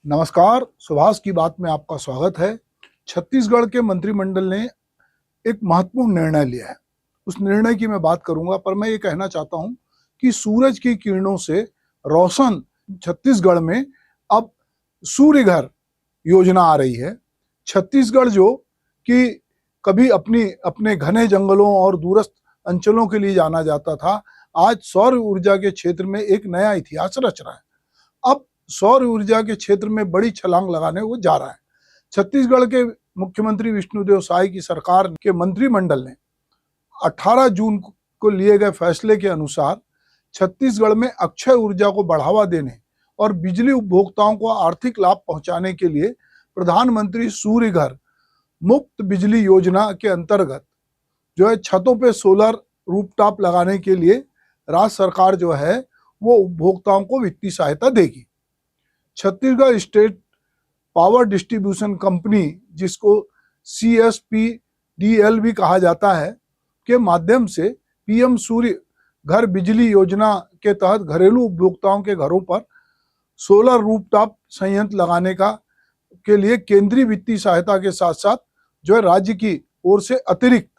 नमस्कार, सुभाष की बात में आपका स्वागत है। छत्तीसगढ़ के मंत्रिमंडल ने एक महत्वपूर्ण निर्णय लिया है। उस निर्णय की मैं बात करूंगा, पर मैं ये कहना चाहता हूं कि सूरज की किरणों से रोशन छत्तीसगढ़ में अब सूर्य घर योजना आ रही है। छत्तीसगढ़ जो कि कभी अपने घने जंगलों और दूरस्थ अंचलों के लिए जाना जाता था, आज सौर ऊर्जा के क्षेत्र में एक नया इतिहास रच रहा है। अब सौर ऊर्जा के क्षेत्र में बड़ी छलांग लगाने वो जा रहा है। छत्तीसगढ़ के मुख्यमंत्री विष्णुदेव साय की सरकार के मंत्रिमंडल ने 18 जून को लिए गए फैसले के अनुसार छत्तीसगढ़ में अक्षय ऊर्जा को बढ़ावा देने और बिजली उपभोक्ताओं को आर्थिक लाभ पहुंचाने के लिए प्रधानमंत्री सूर्य घर मुफ्त बिजली योजना के अंतर्गत जो है छतों पे सोलर रूफटॉप लगाने के लिए राज्य सरकार जो है वो उपभोक्ताओं को वित्तीय सहायता देगी। Chhattisgarh state power distribution company, जिसको CSPDL भी कहा जाता है, के माध्यम से PM सूर्य घर बिजली योजना के तहत घरेलू उपभोक्ताओं के घरों पर सोलर रूफटॉप संयंत्र लगाने के लिए केंद्रीय वित्तीय सहायता के साथ साथ जो है राज्य की ओर से अतिरिक्त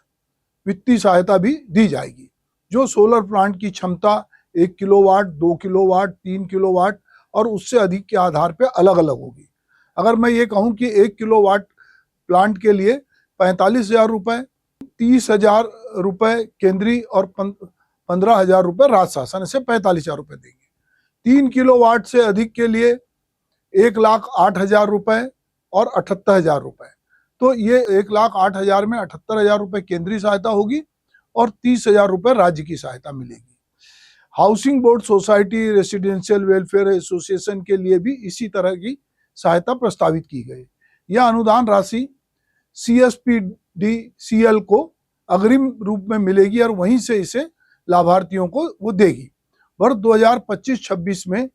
वित्तीय सहायता भी दी जाएगी। जो सोलर प्लांट की क्षमता 1 किलोवाट, 2 किलोवाट, 3 किलोवाट और उससे अधिक के आधार पर अलग अलग होगी। अगर मैं ये कहूं कि 1 किलोवाट प्लांट के लिए 45,000 रुपये, 30,000 रुपये केंद्रीय और 15,000 रुपये राज्य शासन से 45,000 रुपये देंगे। 3 किलोवाट से अधिक के लिए 1,08,000 रुपये और 78,000 रुपये। तो ये 1,08,000 में 78,000 रुपये केंद्रीय सहायता होगी और 30,000 रुपये राज्य की सहायता मिलेगी। Housing board society, residential welfare association के लिए भी इसी तरह की सहायता प्रस्तावित की गई। यह अनुदान राशि CSPDCL को अग्रिम रूप में मिलेगी और वहीं से इसे लाभार्थियों को वो देगी। वर्ष 2025-26 में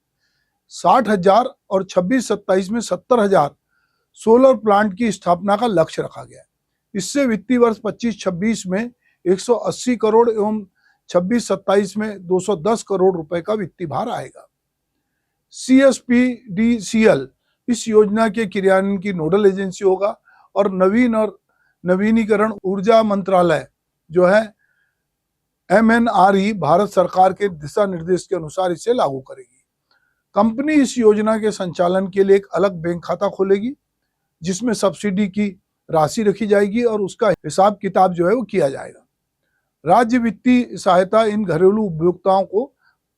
60,000 और 26-27 में 70,000 सोलर प्लांट की स्थापना का लक्ष्य रखा गया है। इससे वित्तीय वर्ष 25-26 में 180 करोड़ एवं 26-27 में 210 करोड़ रुपए का वित्तीय भार आएगा। CSPDCL इस योजना के क्रियान्वयन की नोडल एजेंसी होगा और नवीन और नवीनीकरण ऊर्जा मंत्रालय जो है MNRE भारत सरकार के दिशा निर्देश के अनुसार इसे लागू करेगी। कंपनी इस योजना के संचालन के लिए एक अलग बैंक खाता खोलेगी जिसमें सब्सिडी की राशि रखी जाएगी और उसका हिसाब किताब जो है वो किया जाएगा। राज्य वित्तीय सहायता इन घरेलू उपभोक्ताओं को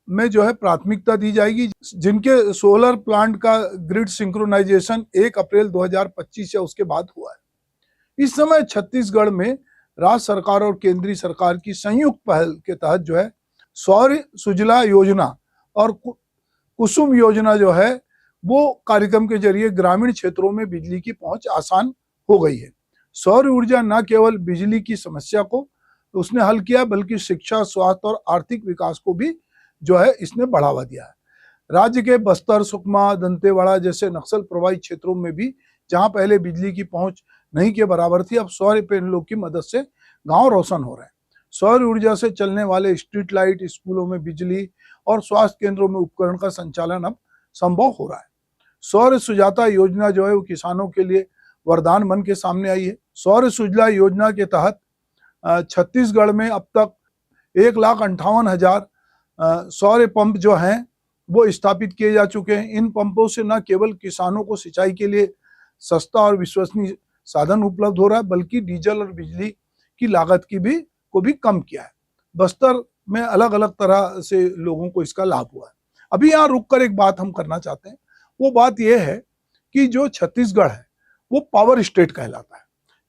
में जो है प्राथमिकता दी जाएगी जिनके सोलर प्लांट का ग्रिड सिंक्रोनाइजेशन 1 अप्रैल 2025 या उसके बाद हुआ है। इस समय छत्तीसगढ़ में राज्य सरकार और केंद्रीय सरकार की संयुक्त पहल के तहत जो है सौर सुजला योजना और कुसुम योजना जो है वो कार्यक्रम के जरिए ग्रामीण क्षेत्रों में बिजली की पहुंच आसान हो गई है। सौर ऊर्जा न केवल बिजली की समस्या को उसने हल किया बल्कि शिक्षा, स्वास्थ्य और आर्थिक विकास को भी जो है इसने बढ़ावा दिया है। राज्य के बस्तर, सुकमा, दंतेवाड़ा जैसे नक्सल प्रभावित क्षेत्रों में भी जहां पहले बिजली की पहुंच नहीं के बराबर थी, अब सौर पैनलों की मदद से गांव रोशन हो रहे हैं। सौर ऊर्जा से चलने वाले स्ट्रीट लाइट, स्कूलों में बिजली और स्वास्थ्य केंद्रों में उपकरण का संचालन अब संभव हो रहा है। सौर सुजाता योजना जो है वो किसानों के लिए वरदान बन के सामने आई है। सौर सुजला योजना के तहत छत्तीसगढ़ में अब तक 1,58,000 सौर पंप जो हैं वो स्थापित किए जा चुके हैं। इन पंपों से न केवल किसानों को सिंचाई के लिए सस्ता और विश्वसनीय साधन उपलब्ध हो रहा है बल्कि डीजल और बिजली की लागत को भी कम किया है। बस्तर में अलग अलग तरह से लोगों को इसका लाभ हुआ है। अभी यहाँ रुककर एक बात हम करना चाहते हैं, वो बात यह है कि जो छत्तीसगढ़ है वो पावर स्टेट कहलाता है।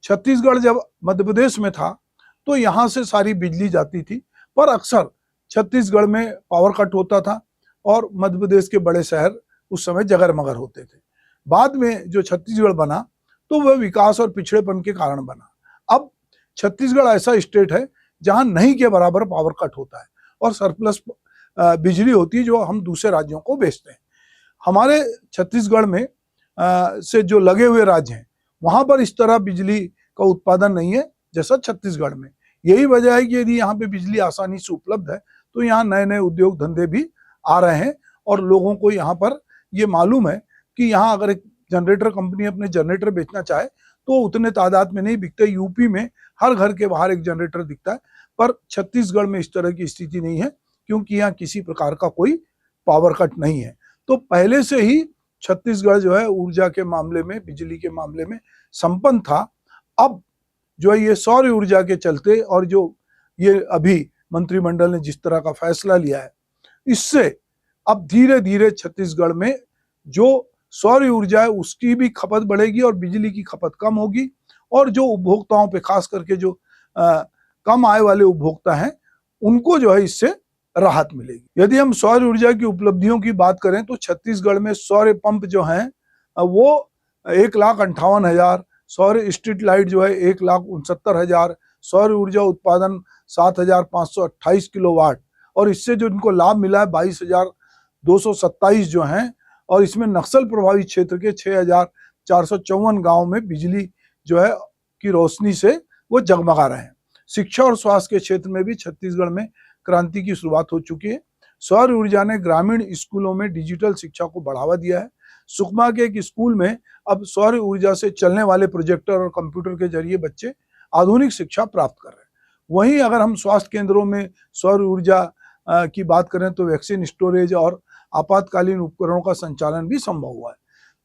छत्तीसगढ़ जब मध्य प्रदेश में था तो यहाँ से सारी बिजली जाती थी, पर अक्सर छत्तीसगढ़ में पावर कट होता था और मध्य प्रदेश के बड़े शहर उस समय जगर मगर होते थे। बाद में जो छत्तीसगढ़ बना तो वह विकास और पिछड़ेपन के कारण बना। अब छत्तीसगढ़ ऐसा स्टेट है जहां नहीं के बराबर पावर कट होता है और सरप्लस बिजली होती है जो हम दूसरे राज्यों को बेचते हैं। हमारे छत्तीसगढ़ में से जो लगे हुए राज्य हैं वहां पर इस तरह बिजली का उत्पादन नहीं है जैसा छत्तीसगढ़ में। यही वजह है कि यदि यहाँ पे बिजली आसानी से उपलब्ध है तो यहाँ नए नए उद्योग धंधे भी आ रहे हैं और लोगों को यहाँ पर ये मालूम है कि यहाँ अगर एक जनरेटर कंपनी अपने जनरेटर बेचना चाहे तो उतने तादाद में नहीं बिकते। यूपी में हर घर के बाहर एक जनरेटर दिखता है, पर छत्तीसगढ़ में इस तरह की स्थिति नहीं है, क्योंकि यहाँ किसी प्रकार का कोई पावर कट नहीं है। तो पहले से ही छत्तीसगढ़ जो है ऊर्जा के मामले में, बिजली के मामले में संपन्न था। अब जो है ये सौर ऊर्जा के चलते और जो ये अभी मंत्रिमंडल ने जिस तरह का फैसला लिया है, इससे अब धीरे धीरे छत्तीसगढ़ में जो सौर ऊर्जा है उसकी भी खपत बढ़ेगी और बिजली की खपत कम होगी, और जो उपभोक्ताओं पे खास करके जो कम आय वाले उपभोक्ता हैं उनको जो है इससे राहत मिलेगी। यदि हम सौर ऊर्जा की उपलब्धियों की बात करें तो छत्तीसगढ़ में सौर पंप जो हैं वो 1,58,000, सौर स्ट्रीट लाइट जो है 1,69,000, सौर ऊर्जा उत्पादन 7,528 किलोवाट, और इससे जो इनको लाभ मिला है 22,227 जो हैं, और इसमें नक्सल प्रभावित क्षेत्र के 6,454 गांव में बिजली जो है की रोशनी से वो जगमगा रहे हैं। शिक्षा और स्वास्थ्य के क्षेत्र में भी छत्तीसगढ़ में क्रांति की शुरुआत हो चुकी है। सौर ऊर्जा ने ग्रामीण स्कूलों में डिजिटल शिक्षा को बढ़ावा दिया है। सुकमा के एक स्कूल में अब सौर ऊर्जा से चलने वाले प्रोजेक्टर और कंप्यूटर के जरिए बच्चे आधुनिक शिक्षा प्राप्त कर रहे हैं। वहीं अगर हम स्वास्थ्य केंद्रों में सौर ऊर्जा की बात करें तो वैक्सीन स्टोरेज और आपातकालीन उपकरणों का संचालन भी संभव हुआ है।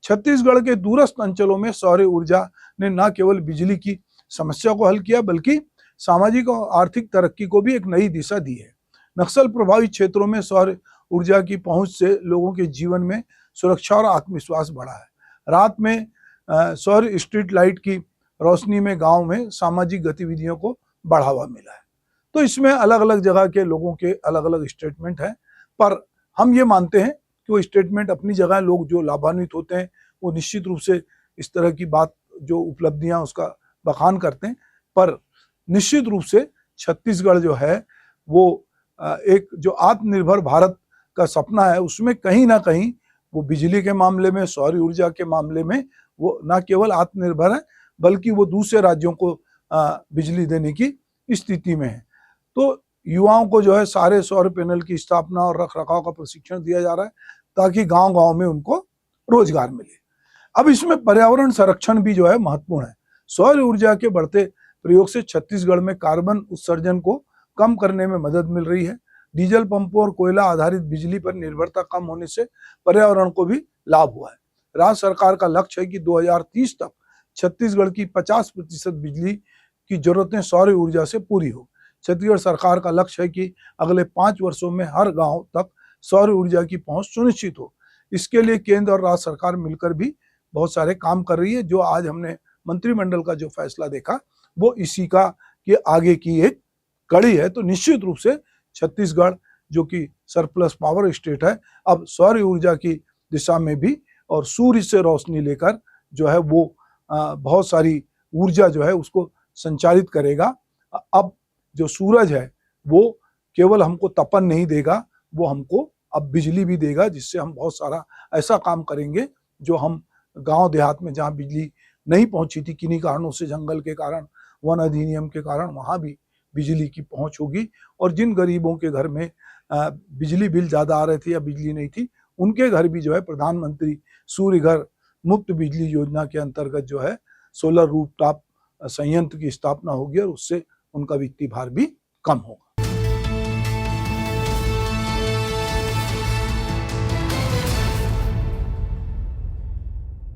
छत्तीसगढ़ के दूरस्थ अंचलों में सौर ऊर्जा ने न केवल बिजली की समस्या को हल किया बल्कि सामाजिक और आर्थिक तरक्की को भी एक नई दिशा दी है। नक्सल प्रभावित क्षेत्रों में सौर ऊर्जा की पहुंच से लोगों के जीवन में सुरक्षा और आत्मविश्वास बढ़ा है। रात में सौर स्ट्रीट लाइट की रोशनी में गांव में सामाजिक गतिविधियों को बढ़ावा मिला है। तो इसमें अलग अलग जगह के लोगों के अलग अलग स्टेटमेंट हैं, पर हम ये मानते हैं कि वो स्टेटमेंट अपनी जगह, लोग जो लाभान्वित होते हैं वो निश्चित रूप से इस तरह की बात जो उपलब्धियां उसका बखान करते हैं, पर निश्चित रूप से छत्तीसगढ़ जो है वो एक जो आत्मनिर्भर भारत का सपना है उसमें कहीं ना कहीं वो बिजली के मामले में, सौर ऊर्जा के मामले में वो न केवल आत्मनिर्भर है बल्कि वो दूसरे राज्यों को बिजली देने की स्थिति में है। तो युवाओं को जो है सारे सौर पैनल की स्थापना और रख रखाव का प्रशिक्षण दिया जा रहा है ताकि गांव गांव में उनको रोजगार मिले। अब इसमें पर्यावरण संरक्षण भी जो है महत्वपूर्ण है। सौर ऊर्जा के बढ़ते प्रयोग से छत्तीसगढ़ में कार्बन उत्सर्जन को कम करने में मदद मिल रही है। डीजल पंपों और कोयला आधारित बिजली पर निर्भरता कम होने से पर्यावरण को भी लाभ हुआ है। राज्य सरकार का लक्ष्य है कि 2030 तक छत्तीसगढ़ की 50% बिजली की जरूरतें सौर ऊर्जा से पूरी हो। छत्तीसगढ़ सरकार का लक्ष्य है कि अगले 5 वर्षों में हर गांव तक सौर ऊर्जा की पहुंच सुनिश्चित हो। इसके लिए केंद्र और राज्य सरकार मिलकर भी बहुत सारे काम कर रही है। जो आज हमने मंत्रिमंडल का जो फैसला देखा वो इसी का कि आगे की एक कड़ी है। तो निश्चित रूप से छत्तीसगढ़ जो कि सरप्लस पावर स्टेट है, अब सौर ऊर्जा की दिशा में भी और सूर्य से रोशनी लेकर जो है वो बहुत सारी ऊर्जा जो है उसको संचालित करेगा। अब जो सूरज है वो केवल हमको तपन नहीं देगा, वो हमको अब बिजली भी देगा, जिससे हम बहुत सारा ऐसा काम करेंगे जो हम गांव देहात में जहां बिजली नहीं पहुंची थी किन्हीं कारणों से, जंगल के कारण, वन अधिनियम के कारण, वहां भी बिजली की पहुंच होगी। और जिन गरीबों के घर में बिजली बिल ज़्यादा आ रहे थे या बिजली नहीं थी, उनके घर भी जो है प्रधानमंत्री सूर्य घर मुफ्त बिजली योजना के अंतर्गत जो है सोलर रूफटॉप संयंत्र की स्थापना होगी और उससे उनका वित्तीय भार भी कम होगा।